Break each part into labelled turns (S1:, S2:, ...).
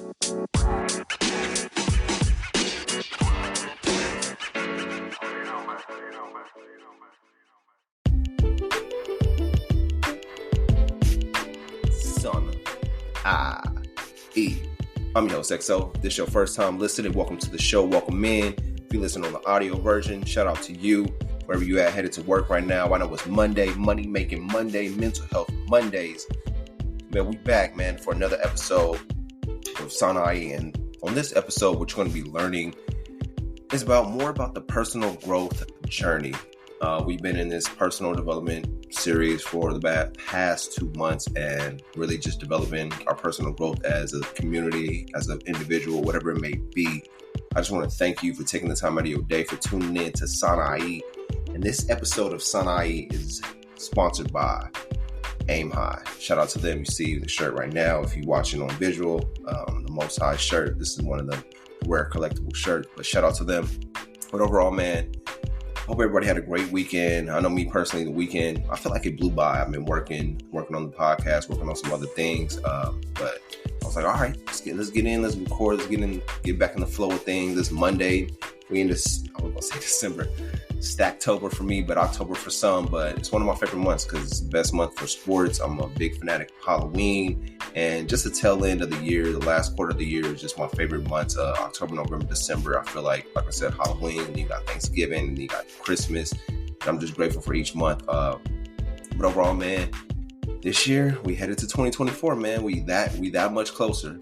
S1: I'm your host, XO. If this is your first time listening, welcome to the show. Welcome in. If you listen on the audio version, shout out to you. Wherever you at, headed to work right now. I know it's Monday, Money Making Monday, Mental Health Mondays. Man, we back, man, for another episode of Sanai. And on this episode, what you're going to be learning is more about the personal growth journey. We've been in this personal development series for the past 2 months and really just developing our personal growth as a community, as an individual, whatever it may be. I just want to thank you for taking the time out of your day for tuning in to Sanai. And this episode of Sanai is sponsored by Aim High. Shout out to them. You see the shirt right now. If you're watching on visual, the Most High shirt, this is one of the rare collectible shirts, but shout out to them. But overall, man, hope everybody had a great weekend. I know me personally, the weekend, I feel like it blew by. I've been working on the podcast, working on some other things. But I was like, all right, let's get in, let's record, let's get back in the flow of things. This Monday, we in this, I was going to say December, Stacktober for me, but October for some. But it's one of my favorite months because it's the best month for sports. I'm a big fanatic of Halloween. And just the tail end of the year, the last quarter of the year is just my favorite months. October, November, December. I feel like I said, Halloween, and you got Thanksgiving, and you got Christmas. And I'm just grateful for each month. But overall, man, this year we headed to 2024, man. We that much closer.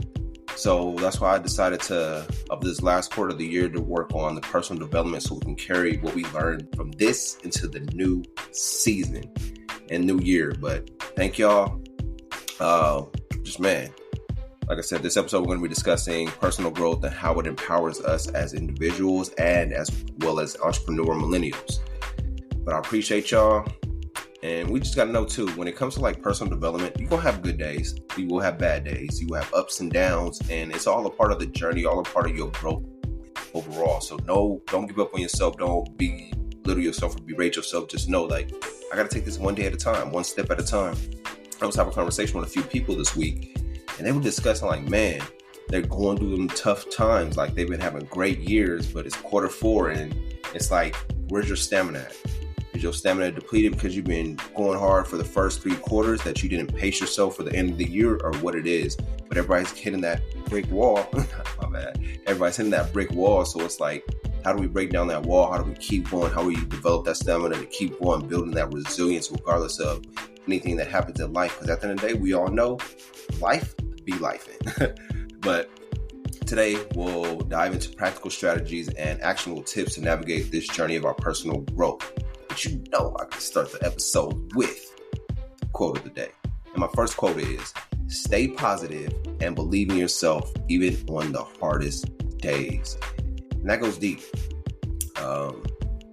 S1: So that's why I decided of this last quarter of the year to work on the personal development so we can carry what we learned from this into the new season and new year. But thank y'all. Man, like I said, this episode we're going to be discussing personal growth and how it empowers us as individuals and as well as entrepreneur millennials. But I appreciate y'all. And we just got to know too, when it comes to like personal development, you're going to have good days. You will have bad days. You will have ups and downs, and it's all a part of the journey, all a part of your growth overall. So don't give up on yourself. Don't belittle yourself or berate yourself. Just know, like, I got to take this one day at a time, one step at a time. I was having a conversation with a few people this week, and they were discussing like, man, they're going through them tough times. Like, they've been having great years, but it's quarter four, and it's like, where's your stamina at? Is your stamina depleted because you've been going hard for the first 3 quarters that you didn't pace yourself for the end of the year, or what it is? But everybody's hitting that brick wall. My bad. Everybody's hitting that brick wall. So it's like, how do we break down that wall? How do we keep going? How do we develop that stamina to keep going, building that resilience regardless of anything that happens in life? Because at the end of the day, we all know life be lifing. But today we'll dive into practical strategies and actionable tips to navigate this journey of our personal growth. But you know, I can start the episode with the quote of the day. And my first quote is, stay positive and believe in yourself even on the hardest days. And that goes deep.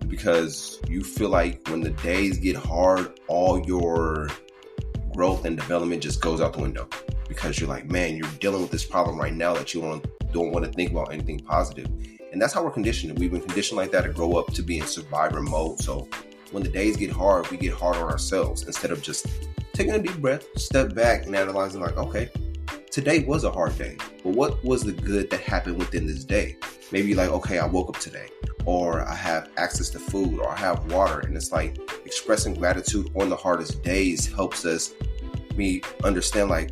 S1: Because you feel like when the days get hard, all your growth and development just goes out the window, because you're like, man, you're dealing with this problem right now that you don't want to think about anything positive. And that's how we're conditioned. We've been conditioned like that to grow up to be in survivor mode. So when the days get hard, we get hard on ourselves instead of just taking a deep breath, step back and analyzing like, okay, today was a hard day, but what was the good that happened within this day? Maybe like, okay, I woke up today, or I have access to food, or I have water. And it's like expressing gratitude on the hardest days helps us understand like,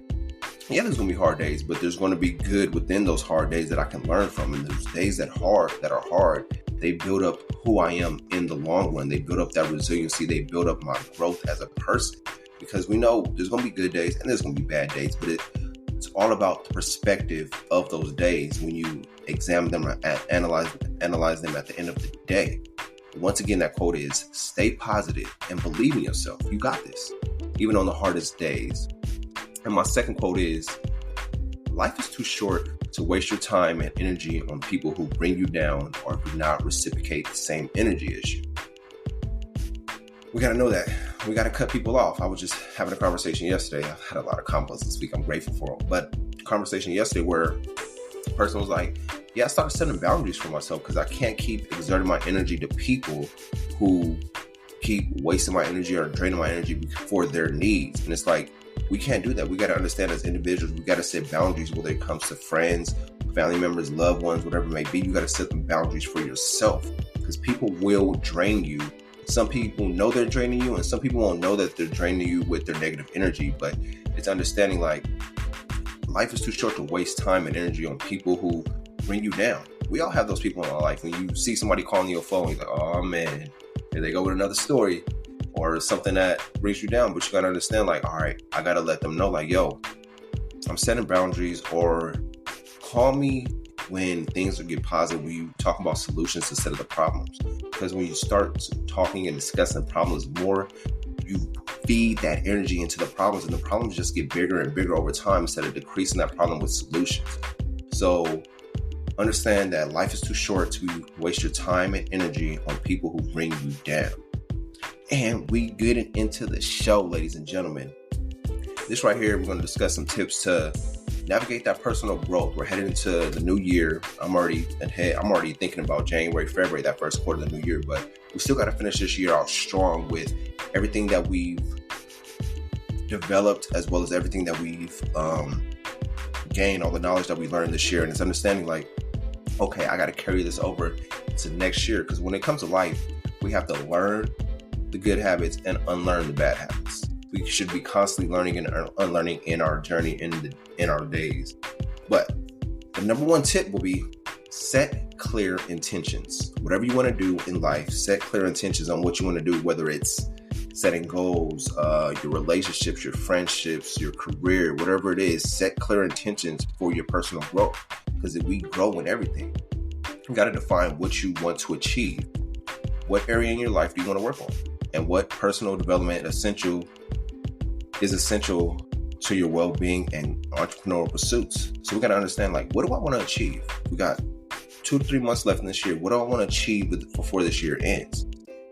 S1: yeah, there's going to be hard days, but there's going to be good within those hard days that I can learn from. And those days that are hard, they build up who I am in the long run. They build up that resiliency. They build up my growth as a person, because we know there's going to be good days and there's going to be bad days, but it's all about the perspective of those days when you examine them and analyze them at the end of the day. Once again, that quote is, stay positive and believe in yourself. You got this, even on the hardest days. And my second quote is, life is too short to waste your time and energy on people who bring you down or do not reciprocate the same energy as you. We got to know that. We got to cut people off. I was just having a conversation yesterday. I've had a lot of compliments this week. I'm grateful for them. But a conversation yesterday where the person was like, yeah, I started setting boundaries for myself because I can't keep exerting my energy to people who keep wasting my energy or draining my energy for their needs. And it's like, We can't do that. We got to understand as individuals, we got to set boundaries, whether it comes to friends, family members, loved ones, whatever it may be. You got to set them boundaries for yourself, because people will drain you. Some people know they're draining you, and some people won't know that they're draining you with their negative energy. But it's understanding like life is too short to waste time and energy on people who bring you down. We all have those people in our life. When you see somebody calling your phone, you're like, oh man, here they go with another story or something that brings you down. But you got to understand, like, all right, I got to let them know, like, yo, I'm setting boundaries, or call me when things will get positive, when you talk about solutions instead of the problems. Because when you start talking and discussing problems more, you feed that energy into the problems, and the problems just get bigger and bigger over time instead of decreasing that problem with solutions. So understand that life is too short to waste your time and energy on people who bring you down. And we get into the show, ladies and gentlemen. This right here, we're going to discuss some tips to navigate that personal growth. We're headed into the new year. I'm already thinking about January, February, that first quarter of the new year, but we still got to finish this year out strong with everything that we've developed, as well as everything that we've gained, all the knowledge that we learned this year. And it's understanding like, okay, I got to carry this over to next year. Because when it comes to life, we have to learn the good habits and unlearn the bad habits. We should be constantly learning and unlearning in our journey, in our days. But the number one tip will be set clear intentions. Whatever you want to do in life, set clear intentions on what you want to do, whether it's setting goals, your relationships, your friendships, your career, whatever it is. Set clear intentions for your personal growth, because if we grow in everything, you got to define what you want to achieve. What area in your life do you want to work on, and what personal development is essential to your well-being and entrepreneurial pursuits. So we got to understand, like, what do I want to achieve? We got 2 to 3 months left in this year. What do I want to achieve before this year ends?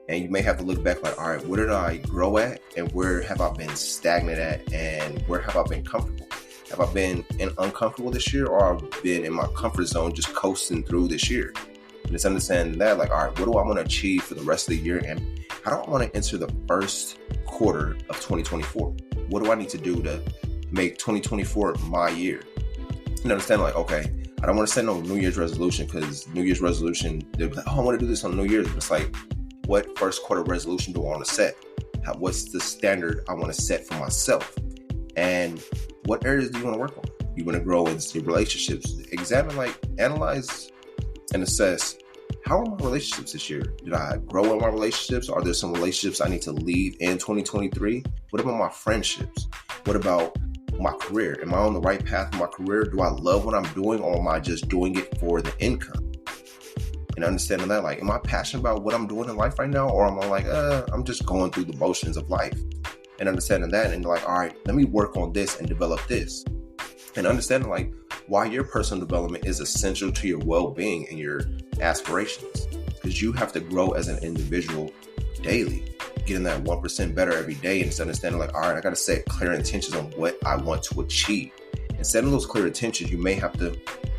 S1: And you may have to look back like, all right, where did I grow at, and where have I been stagnant at, and where have I been comfortable? Have I been uncomfortable this year, or I've been in my comfort zone just coasting through this year? And it's understanding that, like, all right, what do I want to achieve for the rest of the year, and how do I want to enter the first quarter of 2024? What do I need to do to make 2024 my year? And understand, like, okay, I don't want to set no New Year's resolution, because New Year's resolution, they're like, oh, I want to do this on New Year's. But it's like, what first quarter resolution do I want to set? What's the standard I want to set for myself? And what areas do you want to work on? You want to grow in your relationships. Analyze and assess, how are my relationships this year? Did I grow in my relationships? Are there some relationships I need to leave in 2023? What about my friendships? What about my career? Am I on the right path in my career? Do I love what I'm doing, or am I just doing it for the income? And understanding that, like, am I passionate about what I'm doing in life right now, or am I like, I'm just going through the motions of life? And understanding that, and like, all right, let me work on this and develop this. And understanding, like, why your personal development is essential to your well-being and your aspirations, because you have to grow as an individual daily, getting that 1% better every day. And it's understanding, like, all right, I got to set clear intentions on what I want to achieve. And setting those clear intentions, you may have to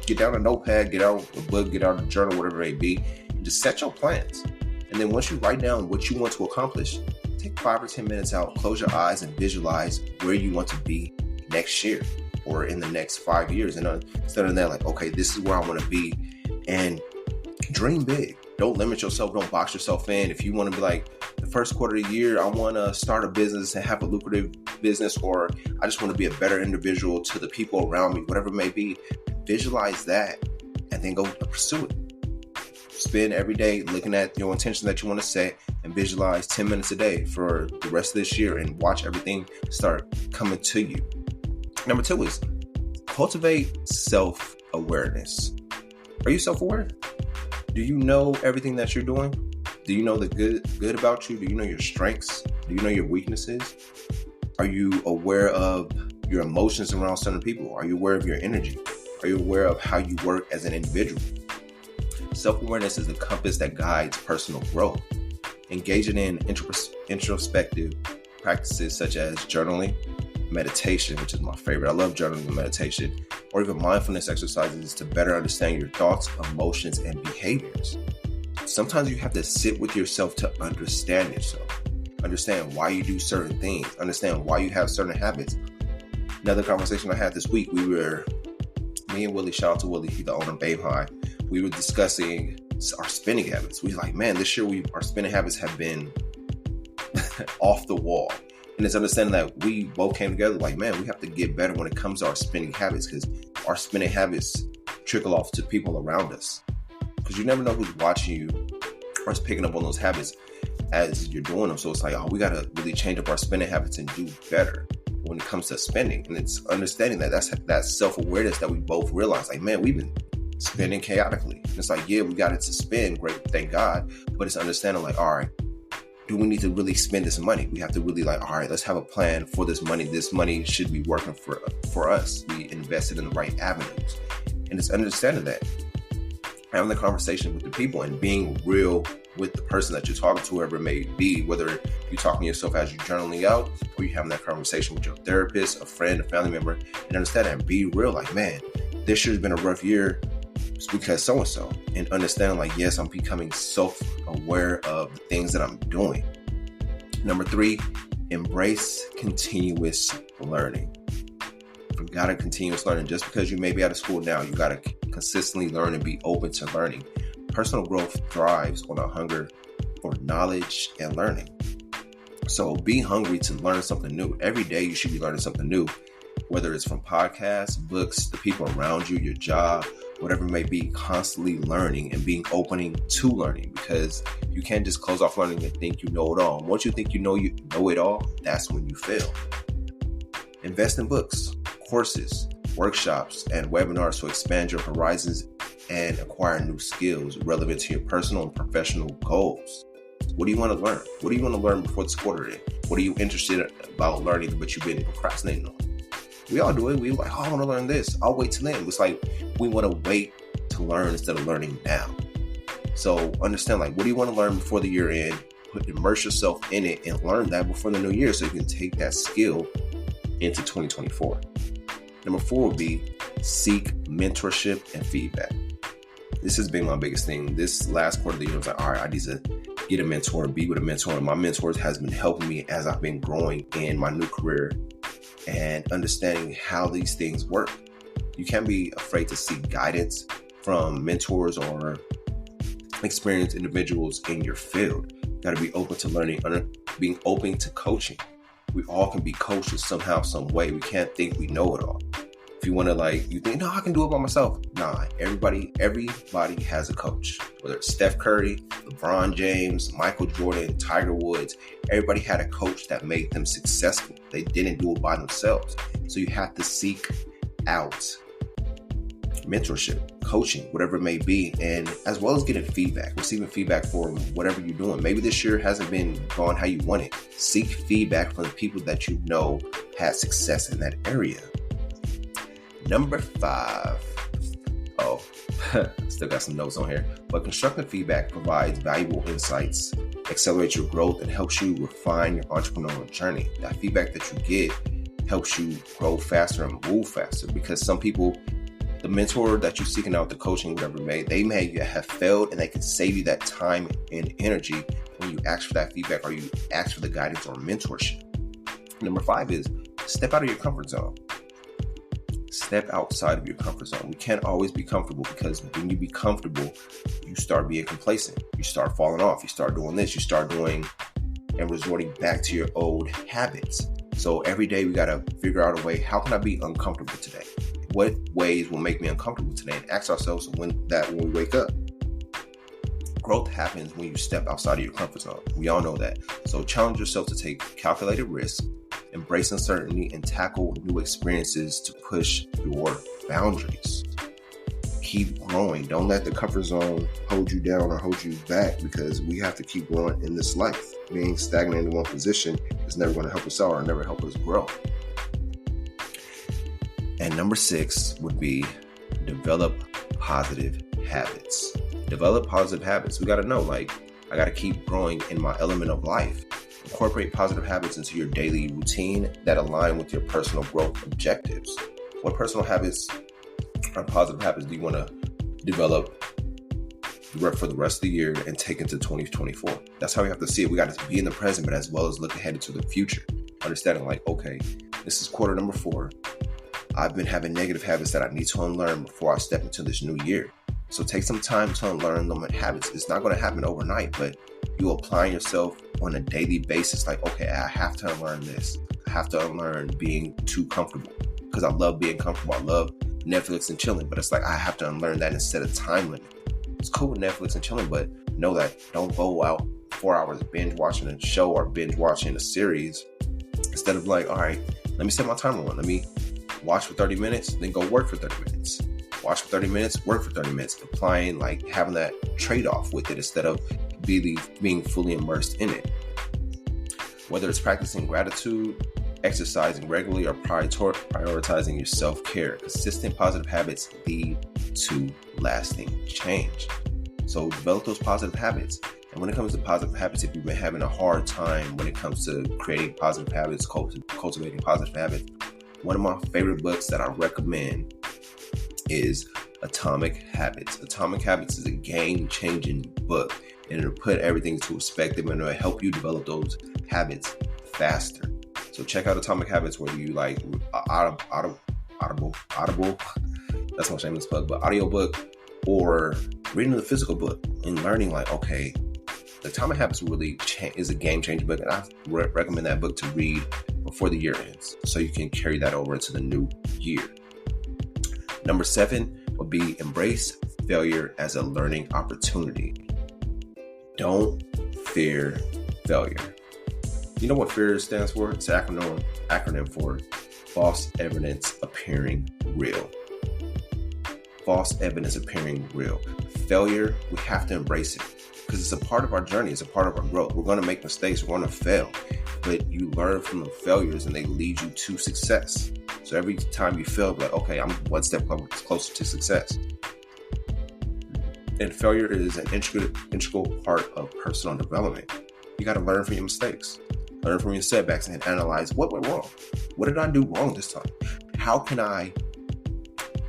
S1: get down a notepad, get out a book, get out a journal, whatever it may be, and just set your plans. And then once you write down what you want to accomplish, take 5 or 10 minutes out, close your eyes, and visualize where you want to be next year or in the next 5 years. And instead of that, like, okay, this is where I want to be. And dream big. Don't limit yourself. Don't box yourself in. If you want to be like, the first quarter of the year, I want to start a business and have a lucrative business, or I just want to be a better individual to the people around me, whatever it may be, visualize that and then go pursue it. Spend every day looking at your intention that you want to set, and visualize 10 minutes a day for the rest of this year, and watch everything start coming to you. Number 2 is cultivate self-awareness. Are you self-aware? Do you know everything that you're doing? Do you know the good about you? Do you know your strengths? Do you know your weaknesses? Are you aware of your emotions around certain people? Are you aware of your energy? Are you aware of how you work as an individual? Self-awareness is the compass that guides personal growth. Engaging in introspective practices such as journaling, meditation, which is my favorite. I love journaling and meditation, or even mindfulness exercises to better understand your thoughts, emotions, and behaviors. Sometimes you have to sit with yourself to understand yourself. Understand why you do certain things. Understand why you have certain habits. Another conversation I had this week, me and Willie, shout out to Willie, he's the owner of Babe High. We were discussing our spending habits. We were like, man, this year our spending habits have been off the wall. And it's understanding that we both came together like, man, we have to get better when it comes to our spending habits, because our spending habits trickle off to people around us. Because you never know who's watching you or is picking up on those habits as you're doing them. So it's like, we got to really change up our spending habits and do better when it comes to spending. And it's understanding that's that self-awareness that we both realize, like, man, we've been spending chaotically. And it's like, yeah, we got it to spend, great, thank God. But it's understanding like, all right, do we need to really spend this money? We have to really like, all right, let's have a plan for this money. This money should be working for us. We invested in the right avenues. And it's understanding that, having the conversation with the people and being real with the person that you're talking to, whoever it may be, whether you're talking to yourself as you're journaling out, or you're having that conversation with your therapist, a friend, a family member, and understand that and be real. Like, man, this year's been a rough year because so-and-so, and understanding like, yes, I'm becoming self-aware of the things that I'm doing. Number 3, embrace continuous learning. You've got to continuous learning. Just because you may be out of school now, you got to consistently learn and be open to learning. Personal growth thrives on a hunger for knowledge and learning. So be hungry to learn something new. Every day you should be learning something new, whether it's from podcasts, books, the people around you, your job, whatever it may be. Constantly learning and being open to learning, because you can't just close off learning and think you know it all. Once you think you know it all, that's when you fail. Invest in books, courses, workshops, and webinars to expand your horizons and acquire new skills relevant to your personal and professional goals. What do you want to learn? What do you want to learn before this quarter end? What are you interested about learning but you've been procrastinating on? We all do it. We're like, I want to learn this. I'll wait till then. It's like we want to wait to learn instead of learning now. So understand, like, what do you want to learn before the year end? Immerse yourself in it and learn that before the new year so you can take that skill into 2024. Number 4 would be seek mentorship and feedback. This has been my biggest thing. This last quarter of the year, I was like, all right, I need to get a mentor, be with a mentor. And my mentors has been helping me as I've been growing in my new career and understanding how these things work. You can't be afraid to seek guidance from mentors or experienced individuals in your field. You got to be open to learning, being open to coaching. We all can be coaches somehow, some way. We can't think we know it all. If you want to you think, no, I can do it by myself. Nah, everybody has a coach. Whether it's Steph Curry, LeBron James, Michael Jordan, Tiger Woods, everybody had a coach that made them successful. They didn't do it by themselves. So you have to seek out mentorship, coaching, whatever it may be, and as well as getting feedback, receiving feedback for whatever you're doing. Maybe this year hasn't been gone how you want it. Seek feedback from the people that you know had success in that area. Number 5. Still got some notes on here. But constructive feedback provides valuable insights, accelerates your growth, and helps you refine your entrepreneurial journey. That feedback that you get helps you grow faster and move faster, because some people, the mentor that you're seeking out, the coaching, whatever they may have failed, and they can save you that time and energy when you ask for that feedback or you ask for the guidance or mentorship. Number 5 is step out of your comfort zone. Step outside of your comfort zone. We can't always be comfortable, because when you be comfortable, you start being complacent. You start falling off. You start doing this. You start doing and resorting back to your old habits. So every day we got to figure out a way. How can I be uncomfortable today? What ways will make me uncomfortable today? And ask ourselves when we wake up. Growth happens when you step outside of your comfort zone. We all know that. So challenge yourself to take calculated risks, embrace uncertainty, and tackle new experiences to push your boundaries. Keep growing. Don't let the comfort zone hold you down or hold you back, because we have to keep growing in this life. Being stagnant in one position is never going to help us out or never help us grow. And number 6 would be develop positive habits. Develop positive habits. We got to know, I got to keep growing in my element of life. Incorporate positive habits into your daily routine that align with your personal growth objectives. What personal habits or positive habits do you want to develop for the rest of the year and take into 2024? That's how we have to see it. We got to be in the present, but as well as look ahead into the future. Understanding okay, this is quarter number 4. I've been having negative habits that I need to unlearn before I step into this new year. So take some time to unlearn them habits. It's not going to happen overnight, but you applying yourself on a daily basis. Like, okay, I have to unlearn this. I have to unlearn being too comfortable, because I love being comfortable. I love Netflix and chilling, but it's like I have to unlearn that instead of time limit. It's cool with Netflix and chilling, but know that don't go out 4 hours binge watching a show or binge watching a series instead of like, all right, let me set my timer on. Let me watch for 30 minutes, then go work for 30 minutes. Watch for 30 minutes, work for 30 minutes. Applying, like having that trade-off with it instead of being fully immersed in it. Whether it's practicing gratitude, exercising regularly, or prioritizing your self-care, consistent positive habits lead to lasting change. So develop those positive habits. And when it comes to positive habits, if you've been having a hard time when it comes to creating positive habits, cultivating positive habits, one of my favorite books that I recommend is Atomic Habits. Atomic Habits is a game-changing book, and it'll put everything into perspective, and it'll help you develop those habits faster. So check out Atomic Habits, whether you like Audible, that's my shameless plug, but audiobook, or reading the physical book and learning like, okay, Atomic Habits really is a game-changing book, and I recommend that book to read before the year ends, so you can carry that over into the new year. Number 7 would be embrace failure as a learning opportunity. Don't fear failure. You know what fear stands for? It's an acronym for false evidence appearing real. False evidence appearing real. Failure, we have to embrace it because it's a part of our journey. It's a part of our growth. We're going to make mistakes. We're going to fail, but you learn from the failures and they lead you to success. So every time you fail, like, okay, I'm one step closer to success. And failure is an integral part of personal development. You got to learn from your mistakes, learn from your setbacks, and analyze what went wrong. What did I do wrong this time? How can I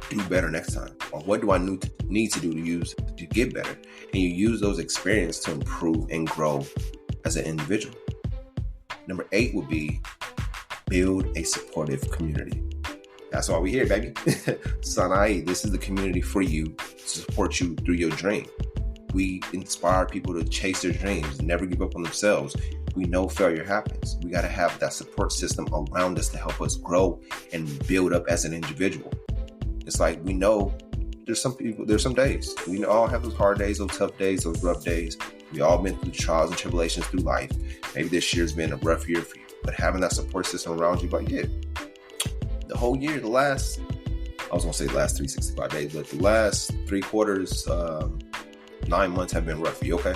S1: do better next time? Or what do I need to do to get better? And you use those experiences to improve and grow as an individual. Number 8 would be build a supportive community. That's why we're here, baby. Sanai, this is the community for you to support you through your dream. We inspire people to chase their dreams, never give up on themselves. We know failure happens. We got to have that support system around us to help us grow and build up as an individual. It's like, we know there's some days. We all have those hard days, those tough days, those rough days. We all been through trials and tribulations through life. Maybe this year's been a rough year for you, but having that support system around you, like, yeah, the whole year, the last 365 days, but the last 3 quarters, 9 months have been rough for you, okay?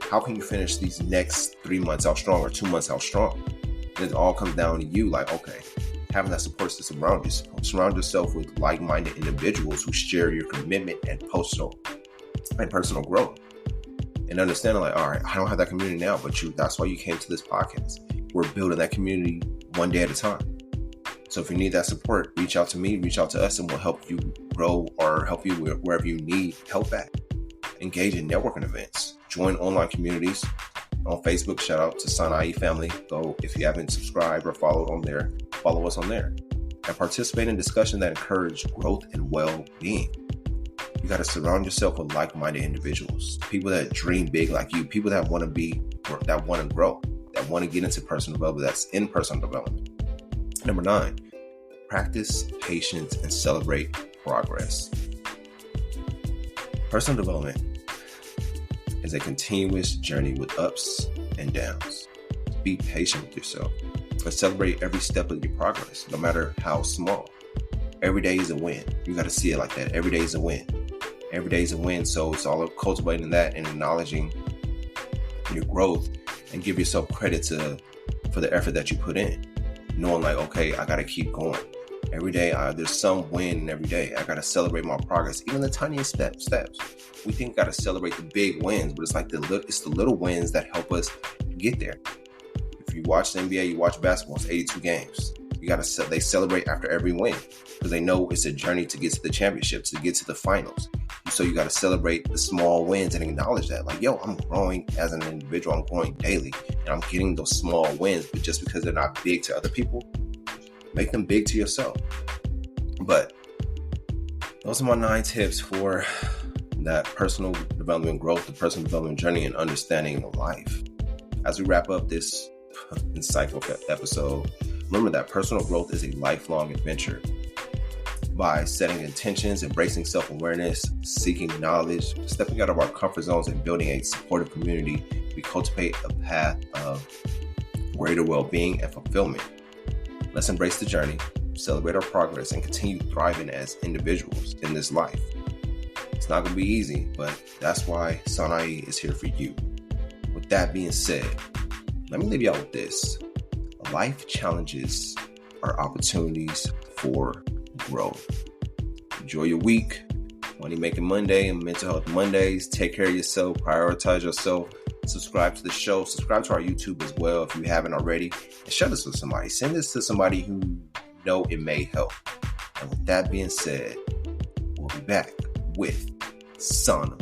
S1: How can you finish these next 3 months out strong or 2 months out strong? And it all comes down to you, like, okay, having that support system around you. Surround yourself with like-minded individuals who share your commitment and personal growth. And understanding, like, all right, I don't have that community now, but that's why you came to this podcast. We're building that community one day at a time. So if you need that support, reach out to me, reach out to us, and we'll help you grow or help you wherever you need help at. Engage in networking events. Join online communities on Facebook. Shout out to Sanai family. Go, if you haven't subscribed or followed on there, follow us on there. And participate in discussions that encourage growth and well-being. You got to surround yourself with like-minded individuals, people that dream big like you, people that want to grow, that want to get into personal development, that's in personal development. Number 9, practice patience and celebrate progress. Personal development is a continuous journey with ups and downs. Be patient with yourself and celebrate every step of your progress, no matter how small. Every day is a win. You got to see it like that. Every day is a win. Every day is a win. So it's all about cultivating that and acknowledging your growth and give yourself credit for the effort that you put in. Knowing like, okay, I got to keep going. Every day, there's some win in every day. I got to celebrate my progress, even the tiniest steps. We think we got to celebrate the big wins, but it's like it's the little wins that help us get there. If you watch the NBA, you watch basketball, it's 82 games. They celebrate after every win because they know it's a journey to get to the championship, to get to the finals. So you got to celebrate the small wins and acknowledge that, like, yo, I'm growing as an individual. I'm growing daily and I'm getting those small wins, but just because they're not big to other people, make them big to yourself. But those are my 9 tips for that personal development growth, the personal development journey, and understanding life. As we wrap up this insightful episode, remember that personal growth is a lifelong adventure. By setting intentions, embracing self-awareness, seeking knowledge, stepping out of our comfort zones, and building a supportive community, we cultivate a path of greater well-being and fulfillment. Let's embrace the journey, celebrate our progress, and continue thriving as individuals in this life. It's not going to be easy, but that's why Sanae is here for you. With that being said, let me leave you out with this. Life challenges are opportunities for growth. Enjoy your week. Money Making Monday and Mental Health Mondays. Take care of yourself. Prioritize yourself. Subscribe to the show. Subscribe to our YouTube as well if you haven't already. And share this with somebody. Send this to somebody who know it may help. And with that being said, we'll be back with Sana.